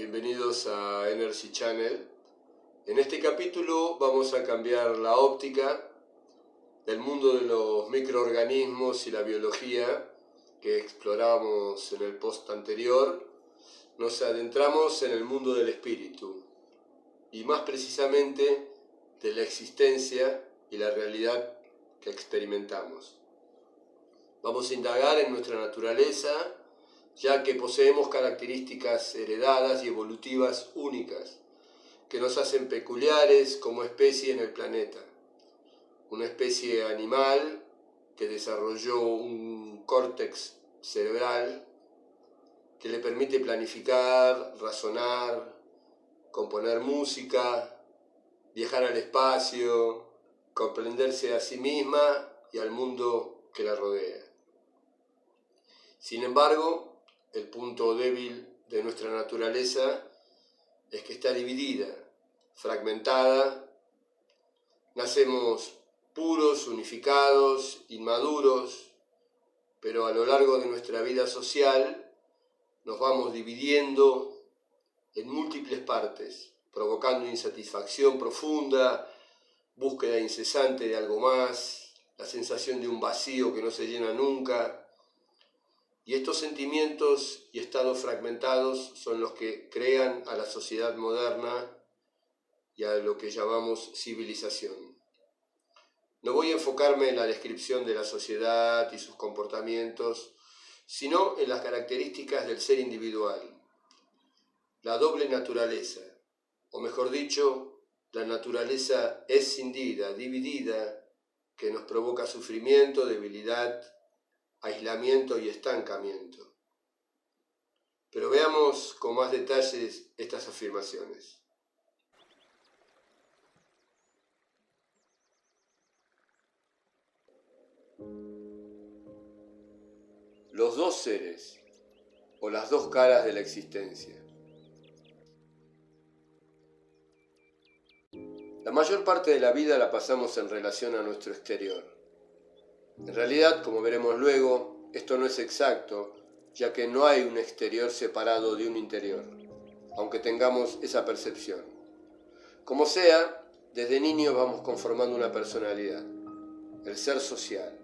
bienvenidos a Energy Channel. En este capítulo vamos a cambiar la óptica del mundo de los microorganismos y la biología que exploramos en el post anterior. Nos adentramos en el mundo del espíritu y más precisamente de la existencia y la realidad que experimentamos. Vamos a indagar en nuestra naturaleza, ya que poseemos características heredadas y evolutivas únicas, que nos hacen peculiares como especie en el planeta. Una especie animal que desarrolló un córtex cerebral que le permite planificar, razonar, componer música, viajar al espacio, comprenderse a sí misma y al mundo que la rodea. Sin embargo, el punto débil de nuestra naturaleza es que está dividida, fragmentada. Nacemos puros, unificados, inmaduros, pero a lo largo de nuestra vida social nos vamos dividiendo en múltiples partes, provocando insatisfacción profunda, búsqueda incesante de algo más, la sensación de un vacío que no se llena nunca. Y estos sentimientos y estados fragmentados son los que crean a la sociedad moderna y a lo que llamamos civilización. No voy a enfocarme en la descripción de la sociedad y sus comportamientos, sino en las características del ser individual. La doble naturaleza, o mejor dicho, la naturaleza escindida, dividida, que nos provoca sufrimiento, debilidad, aislamiento y estancamiento. Pero veamos con más detalles estas afirmaciones. Los dos seres, o las dos caras de la existencia. La mayor parte de la vida la pasamos en relación a nuestro exterior. En realidad, como veremos luego, esto no es exacto, ya que no hay un exterior separado de un interior, aunque tengamos esa percepción. Como sea, desde niños vamos conformando una personalidad, el ser social,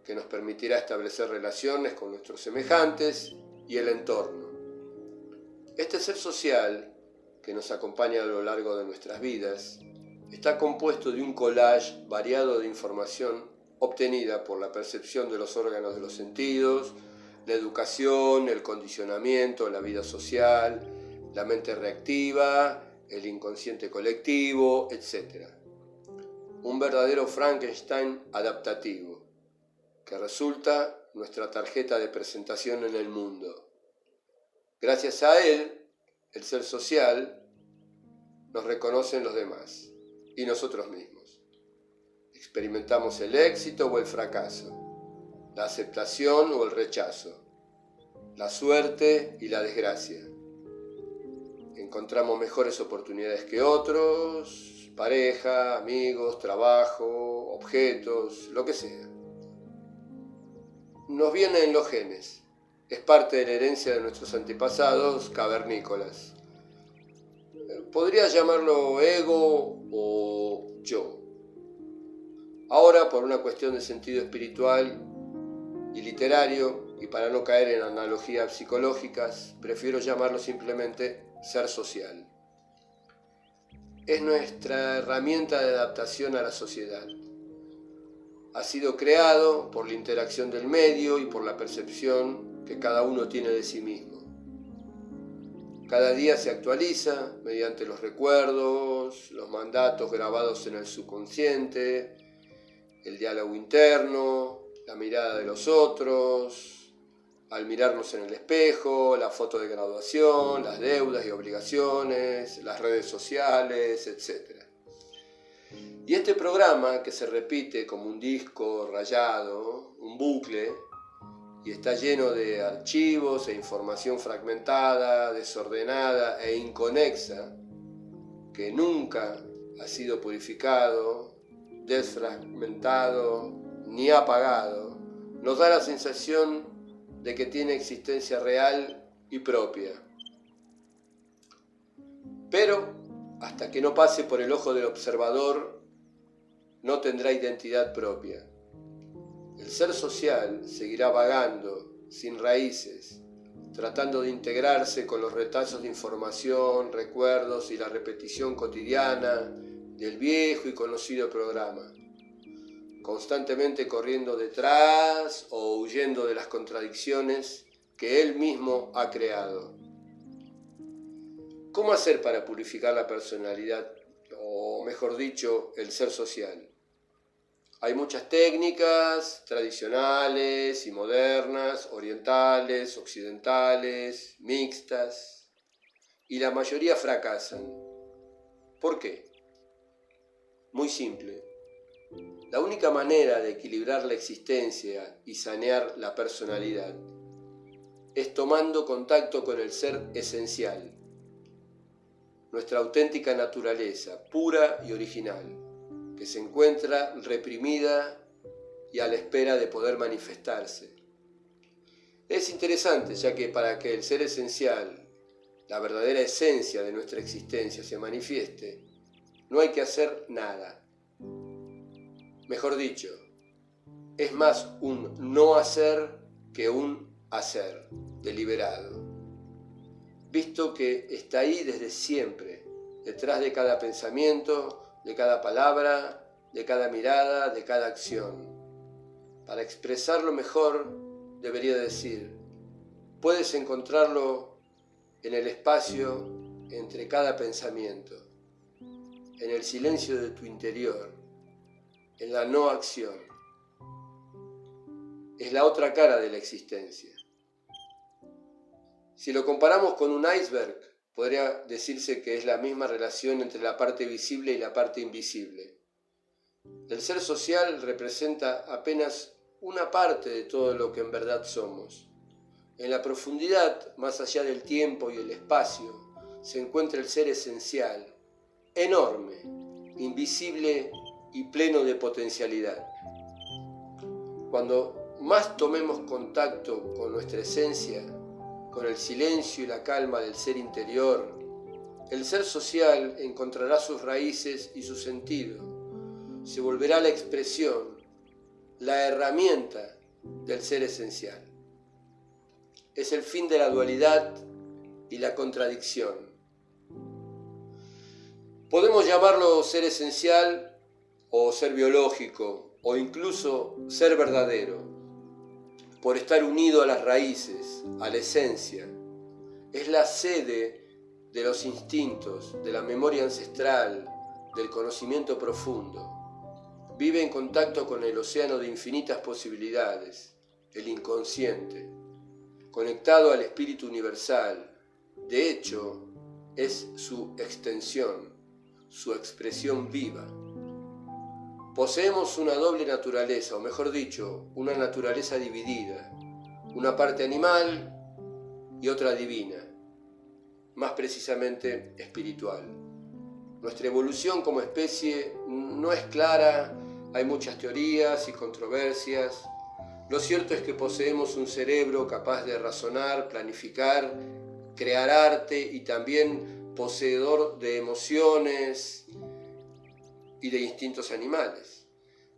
que nos permitirá establecer relaciones con nuestros semejantes y el entorno. Este ser social, que nos acompaña a lo largo de nuestras vidas, está compuesto de un collage variado de información obtenida por la percepción de los órganos de los sentidos, la educación, el condicionamiento, la vida social, la mente reactiva, el inconsciente colectivo, etc. Un verdadero Frankenstein adaptativo, que resulta nuestra tarjeta de presentación en el mundo. Gracias a él, el ser social, nos reconocen los demás y nosotros mismos. Experimentamos el éxito o el fracaso, la aceptación o el rechazo, la suerte y la desgracia. Encontramos mejores oportunidades que otros, pareja, amigos, trabajo, objetos, lo que sea. Nos viene en los genes, es parte de la herencia de nuestros antepasados cavernícolas. Podría llamarlo ego o yo. Ahora, por una cuestión de sentido espiritual y literario, y para no caer en analogías psicológicas, prefiero llamarlo simplemente ser social. Es nuestra herramienta de adaptación a la sociedad. Ha sido creado por la interacción del medio y por la percepción que cada uno tiene de sí mismo. Cada día se actualiza mediante los recuerdos, los mandatos grabados en el subconsciente, el diálogo interno, la mirada de los otros, al mirarnos en el espejo, la foto de graduación, las deudas y obligaciones, las redes sociales, etc. Y este programa, que se repite como un disco rayado, un bucle, y está lleno de archivos e información fragmentada, desordenada e inconexa, que nunca ha sido purificado, desfragmentado ni apagado, nos da la sensación de que tiene existencia real y propia. Pero hasta que no pase por el ojo del observador, no tendrá identidad propia. El ser social seguirá vagando, sin raíces, tratando de integrarse con los retazos de información, recuerdos y la repetición cotidiana del viejo y conocido programa, constantemente corriendo detrás o huyendo de las contradicciones que él mismo ha creado. ¿Cómo hacer para purificar la personalidad, o mejor dicho, el ser social? Hay muchas técnicas tradicionales y modernas, orientales, occidentales, mixtas, y la mayoría fracasan. ¿Por qué? Muy simple. La única manera de equilibrar la existencia y sanear la personalidad es tomando contacto con el ser esencial, nuestra auténtica naturaleza, pura y original, que se encuentra reprimida y a la espera de poder manifestarse. Es interesante, ya que para que el ser esencial, la verdadera esencia de nuestra existencia, se manifieste, no hay que hacer nada. Mejor dicho, es más un no hacer que un hacer deliberado, visto que está ahí desde siempre, detrás de cada pensamiento, de cada palabra, de cada mirada, de cada acción. Para expresarlo mejor, debería decir, puedes encontrarlo en el espacio entre cada pensamiento, en el silencio de tu interior, en la no acción. Es la otra cara de la existencia. Si lo comparamos con un iceberg, podría decirse que es la misma relación entre la parte visible y la parte invisible. El ser social representa apenas una parte de todo lo que en verdad somos. En la profundidad, más allá del tiempo y el espacio, se encuentra el ser esencial, enorme, invisible y pleno de potencialidad. Cuando más tomemos contacto con nuestra esencia, con el silencio y la calma del ser interior, el ser social encontrará sus raíces y su sentido. Se volverá la expresión, la herramienta del ser esencial. Es el fin de la dualidad y la contradicción. Podemos llamarlo ser esencial o ser biológico o incluso ser verdadero, por estar unido a las raíces, a la esencia. Es la sede de los instintos, de la memoria ancestral, del conocimiento profundo. Vive en contacto con el océano de infinitas posibilidades, el inconsciente, conectado al espíritu universal. De hecho, es su extensión, su expresión viva. Poseemos una doble naturaleza, o mejor dicho, una naturaleza dividida, una parte animal y otra divina, más precisamente espiritual. Nuestra evolución como especie no es clara, hay muchas teorías y controversias. Lo cierto es que poseemos un cerebro capaz de razonar, planificar, crear arte y también poseedor de emociones y de instintos animales,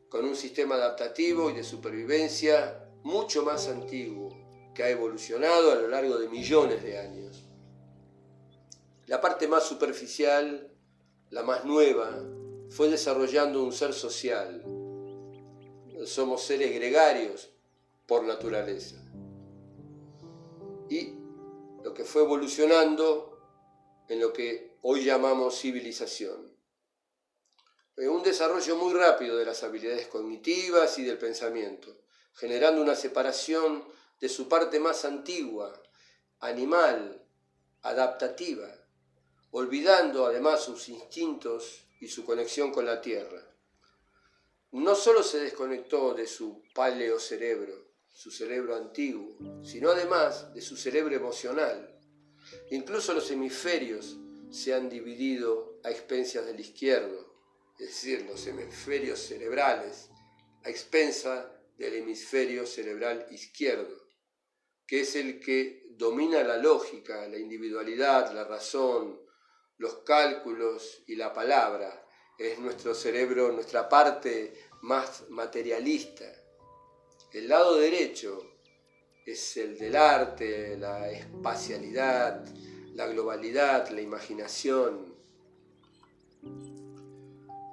con un sistema adaptativo y de supervivencia mucho más antiguo, que ha evolucionado a lo largo de millones de años. La parte más superficial, la más nueva, fue desarrollando un ser social. Somos seres gregarios por naturaleza. Y lo que fue evolucionando en lo que hoy llamamos civilización. Un desarrollo muy rápido de las habilidades cognitivas y del pensamiento, generando una separación de su parte más antigua, animal, adaptativa, olvidando además sus instintos y su conexión con la tierra. No solo se desconectó de su paleocerebro, su cerebro antiguo, sino además de su cerebro emocional. Incluso los hemisferios se han dividido a expensas del izquierdo, es decir, los hemisferios cerebrales, a expensa del hemisferio cerebral izquierdo, que es el que domina la lógica, la individualidad, la razón, los cálculos y la palabra. Es nuestro cerebro, nuestra parte más materialista. El lado derecho es el del arte, la espacialidad, la globalidad, la imaginación.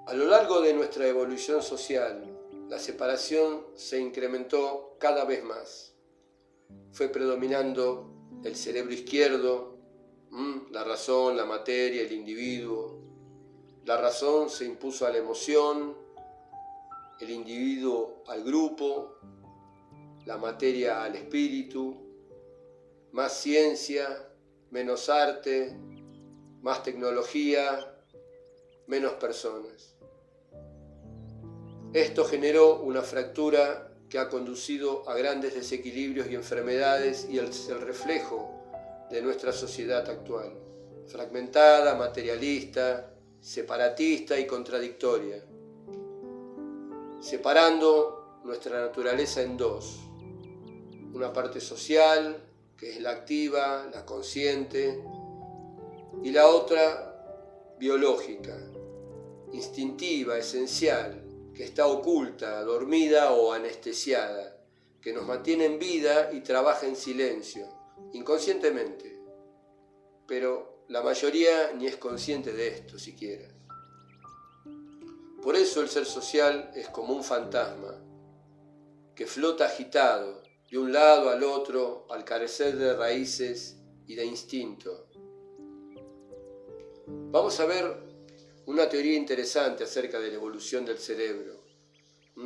A lo largo de nuestra evolución social, la separación se incrementó cada vez más. Fue predominando el cerebro izquierdo, la razón, la materia, el individuo. La razón se impuso a la emoción, el individuo al grupo, la materia al espíritu. Más ciencia, menos arte, más tecnología, menos personas. Esto generó una fractura que ha conducido a grandes desequilibrios y enfermedades y es el reflejo de nuestra sociedad actual, fragmentada, materialista, separatista y contradictoria, separando nuestra naturaleza en dos: una parte social, que es la activa, la consciente, y la otra biológica, instintiva, esencial, que está oculta, dormida o anestesiada, que nos mantiene en vida y trabaja en silencio, inconscientemente, pero la mayoría ni es consciente de esto siquiera. Por eso el ser social es como un fantasma que flota agitado de un lado al otro al carecer de raíces y de instinto. Vamos a ver una teoría interesante acerca de la evolución del cerebro.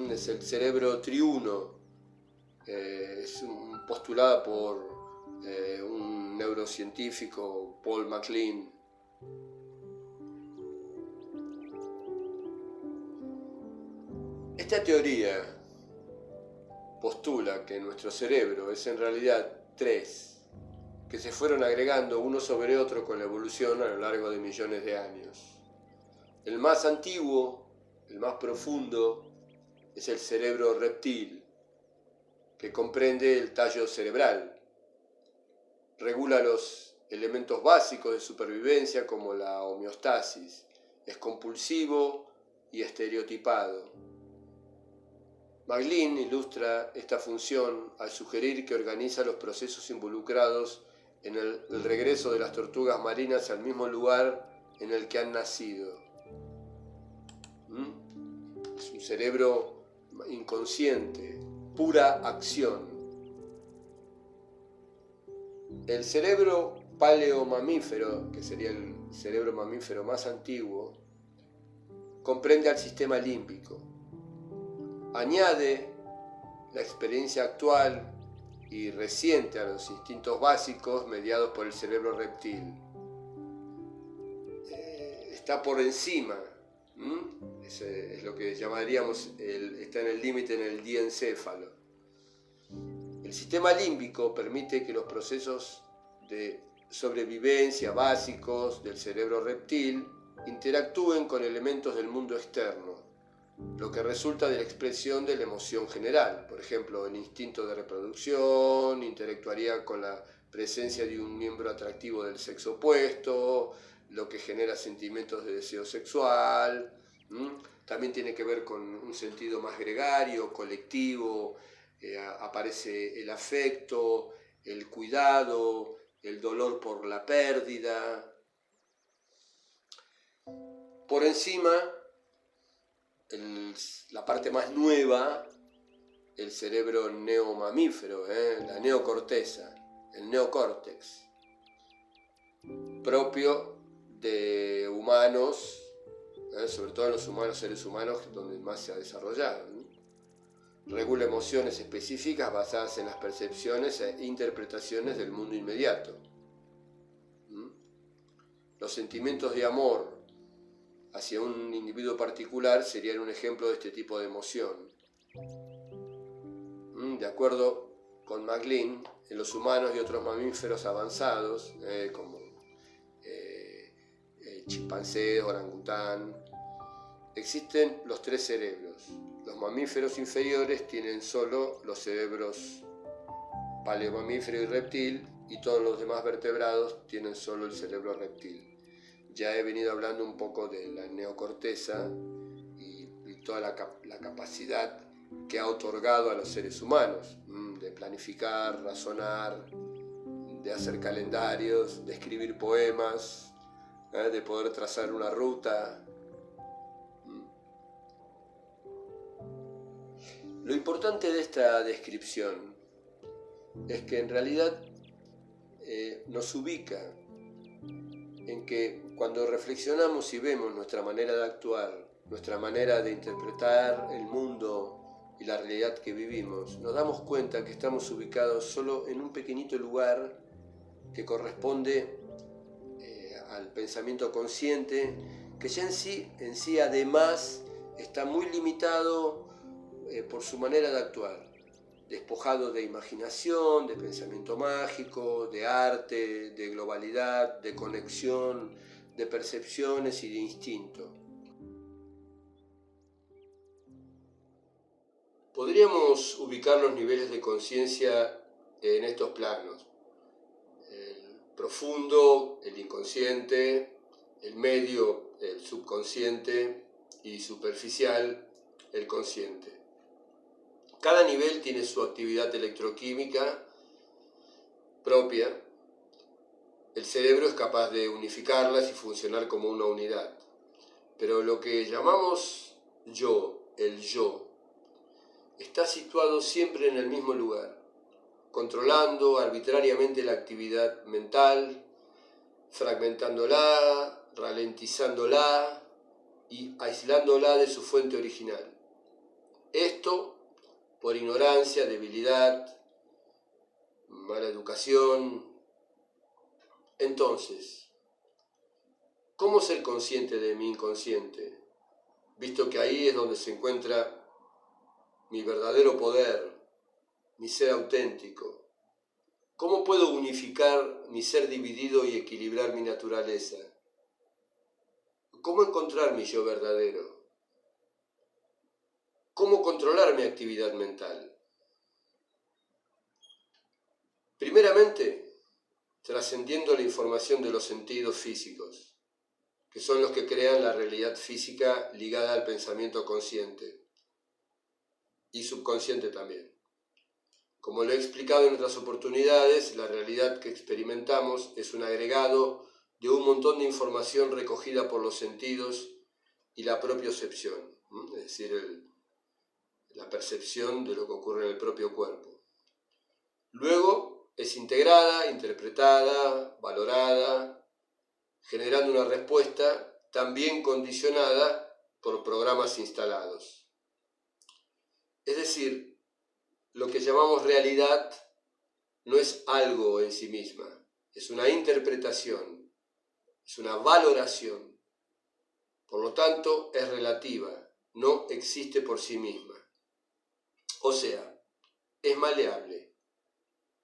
Es el cerebro triuno, es postulada por un neurocientífico, Paul MacLean. Esta teoría postula que nuestro cerebro es en realidad tres, que se fueron agregando uno sobre otro con la evolución a lo largo de millones de años. El más antiguo, el más profundo, es el cerebro reptil, que comprende el tallo cerebral. Regula los elementos básicos de supervivencia como la homeostasis. Es compulsivo y estereotipado. MacLean ilustra esta función al sugerir que organiza los procesos involucrados en el regreso de las tortugas marinas al mismo lugar en el que han nacido. Es un cerebro inconsciente, pura acción. El cerebro paleomamífero, que sería el cerebro mamífero más antiguo, comprende al sistema límbico. Añade la experiencia actual y reciente a los instintos básicos mediados por el cerebro reptil. Está por encima, es lo que llamaríamos, está en el límite, en el diencéfalo. El sistema límbico permite que los procesos de sobrevivencia básicos del cerebro reptil interactúen con elementos del mundo externo, lo que resulta de la expresión de la emoción general. Por ejemplo, el instinto de reproducción interactuaría con la presencia de un miembro atractivo del sexo opuesto, lo que genera sentimientos de deseo sexual. También tiene que ver con un sentido más gregario, colectivo. Aparece el afecto, el cuidado, el dolor por la pérdida. Por encima, la parte más nueva, el cerebro neomamífero, la neocorteza, el neocórtex, propio de humanos, sobre todo en los humanos, seres humanos, donde más se ha desarrollado. Regula emociones específicas basadas en las percepciones e interpretaciones del mundo inmediato. Los sentimientos de amor hacia un individuo particular serían un ejemplo de este tipo de emoción. De acuerdo con MacLean, en los humanos y otros mamíferos avanzados, como chimpancés, orangután, existen los tres cerebros. Los mamíferos inferiores tienen solo los cerebros paleomamífero y reptil, y todos los demás vertebrados tienen solo el cerebro reptil. ya he venido hablando un poco de la neocorteza y toda la capacidad que ha otorgado a los seres humanos, de planificar, razonar, de hacer calendarios, de escribir poemas, de poder trazar una ruta. Lo importante de esta descripción es que en realidad nos ubica en que cuando reflexionamos y vemos nuestra manera de actuar, nuestra manera de interpretar el mundo y la realidad que vivimos, nos damos cuenta que estamos ubicados solo en un pequeñito lugar que corresponde al pensamiento consciente, que ya en sí además está muy limitado por su manera de actuar, despojado de imaginación, de pensamiento mágico, de arte, de globalidad, de conexión, de percepciones y de instinto. Podríamos ubicar los niveles de conciencia en estos planos: el profundo, el inconsciente; el medio, el subconsciente; y superficial, el consciente. Cada nivel tiene su actividad electroquímica propia. El cerebro es capaz de unificarlas y funcionar como una unidad. Pero lo que llamamos yo, el yo, está situado siempre en el mismo lugar, controlando arbitrariamente la actividad mental, fragmentándola, ralentizándola y aislándola de su fuente original. Esto por ignorancia, debilidad, mala educación. Entonces, ¿cómo ser consciente de mi inconsciente? Visto que ahí es donde se encuentra mi verdadero poder, mi ser auténtico. ¿Cómo puedo unificar mi ser dividido y equilibrar mi naturaleza? ¿Cómo encontrar mi yo verdadero? ¿Cómo controlar mi actividad mental? Primeramente, trascendiendo la información de los sentidos físicos, que son los que crean la realidad física ligada al pensamiento consciente y subconsciente también. Como lo he explicado en otras oportunidades, la realidad que experimentamos es un agregado de un montón de información recogida por los sentidos y la propiocepción, es decir, la percepción de lo que ocurre en el propio cuerpo. Luego es integrada, interpretada, valorada, generando una respuesta también condicionada por programas instalados. Es decir, lo que llamamos realidad no es algo en sí misma, es una interpretación, es una valoración. Por lo tanto, es relativa, no existe por sí misma. O sea, es maleable,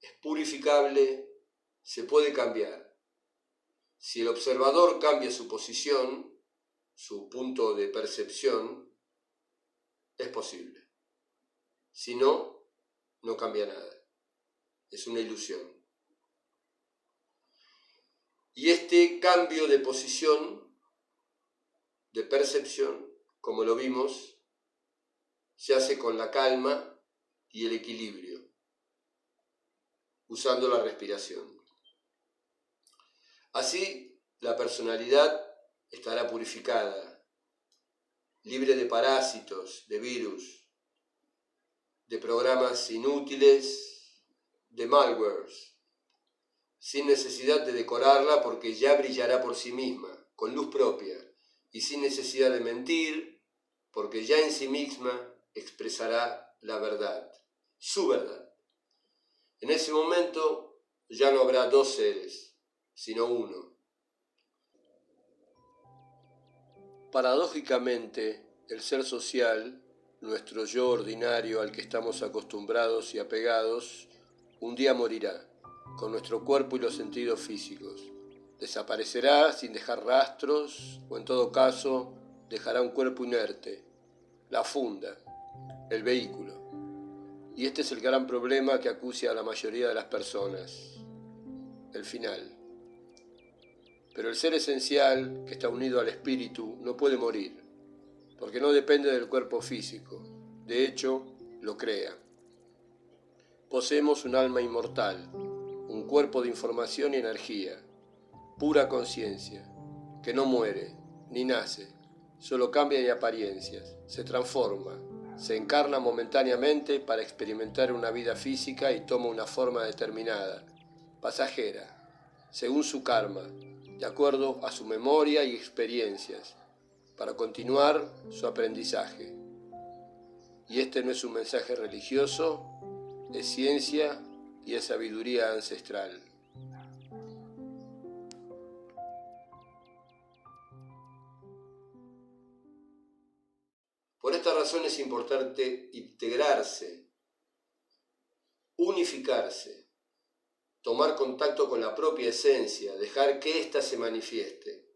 es purificable, se puede cambiar. Si el observador cambia su posición, su punto de percepción, es posible. Si no, no cambia nada. Es una ilusión. Y este cambio de posición, de percepción, como lo vimos, se hace con la calma y el equilibrio, usando la respiración. Así, la personalidad estará purificada, libre de parásitos, de virus, de programas inútiles, de malwares, sin necesidad de decorarla porque ya brillará por sí misma, con luz propia, y sin necesidad de mentir porque ya en sí misma expresará la verdad, su verdad. En ese momento ya no habrá dos seres, sino uno. Paradójicamente, el ser social, nuestro yo ordinario al que estamos acostumbrados y apegados, un día morirá, con nuestro cuerpo y los sentidos físicos. Desaparecerá sin dejar rastros, o en todo caso, dejará un cuerpo inerte, la funda, el vehículo. Y este es el gran problema que acucia a la mayoría de las personas: el final. Pero el ser esencial, que está unido al espíritu, no puede morir, porque no depende del cuerpo físico. De hecho, lo crea. Poseemos un alma inmortal, un cuerpo de información y energía, pura conciencia, que no muere, ni nace, solo cambia de apariencias, se transforma, se encarna momentáneamente para experimentar una vida física y toma una forma determinada, pasajera, según su karma, de acuerdo a su memoria y experiencias, para continuar su aprendizaje. Y este no es un mensaje religioso, es ciencia y es sabiduría ancestral. Por esta razón es importante integrarse, unificarse, tomar contacto con la propia esencia, dejar que ésta se manifieste,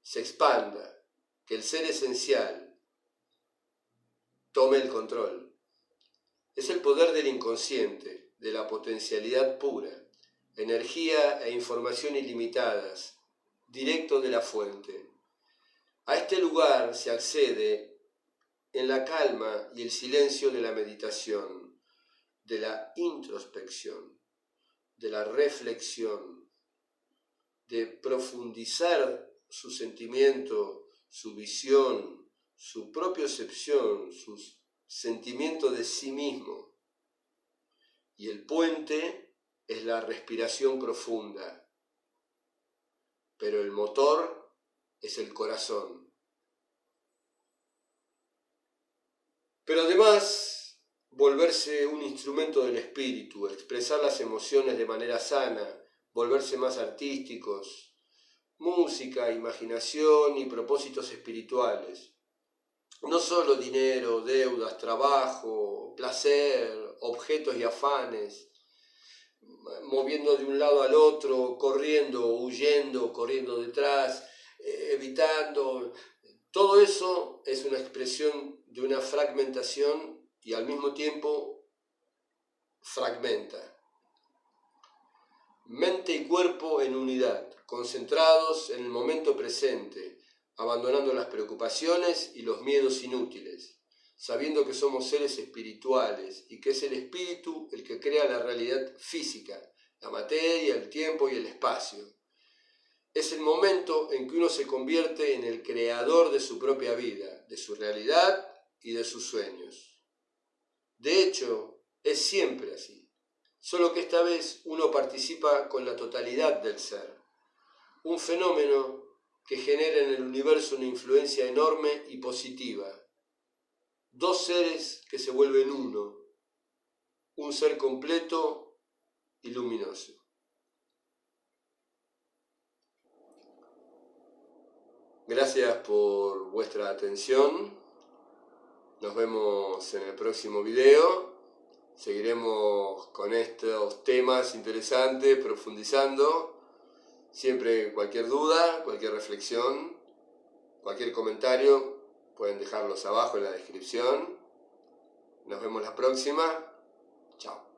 se expanda, que el ser esencial tome el control. Es el poder del inconsciente, de la potencialidad pura, energía e información ilimitadas, directo de la fuente. A este lugar se accede en la calma y el silencio de la meditación, de la introspección, de la reflexión, de profundizar su sentimiento, su visión, su propiocepción, su sentimiento de sí mismo. Y el puente es la respiración profunda, pero el motor es el corazón. Pero además, volverse un instrumento del espíritu, expresar las emociones de manera sana, volverse más artísticos, música, imaginación y propósitos espirituales. No solo dinero, deudas, trabajo, placer, objetos y afanes, moviendo de un lado al otro, corriendo, huyendo, corriendo detrás, evitando. Todo eso es una expresión de una fragmentación y al mismo tiempo fragmenta. Mente y cuerpo en unidad, concentrados en el momento presente, abandonando las preocupaciones y los miedos inútiles, sabiendo que somos seres espirituales y que es el espíritu el que crea la realidad física, la materia, el tiempo y el espacio. Es el momento en que uno se convierte en el creador de su propia vida, de su realidad y de sus sueños. De hecho, es siempre así, solo que esta vez uno participa con la totalidad del ser, un fenómeno que genera en el universo una influencia enorme y positiva. Dos seres que se vuelven uno, un ser completo y luminoso. Gracias por vuestra atención. Nos vemos en el próximo video. Seguiremos con estos temas interesantes, profundizando. Siempre cualquier duda, cualquier reflexión, cualquier comentario, pueden dejarlos abajo en la descripción. Nos vemos la próxima. Chao.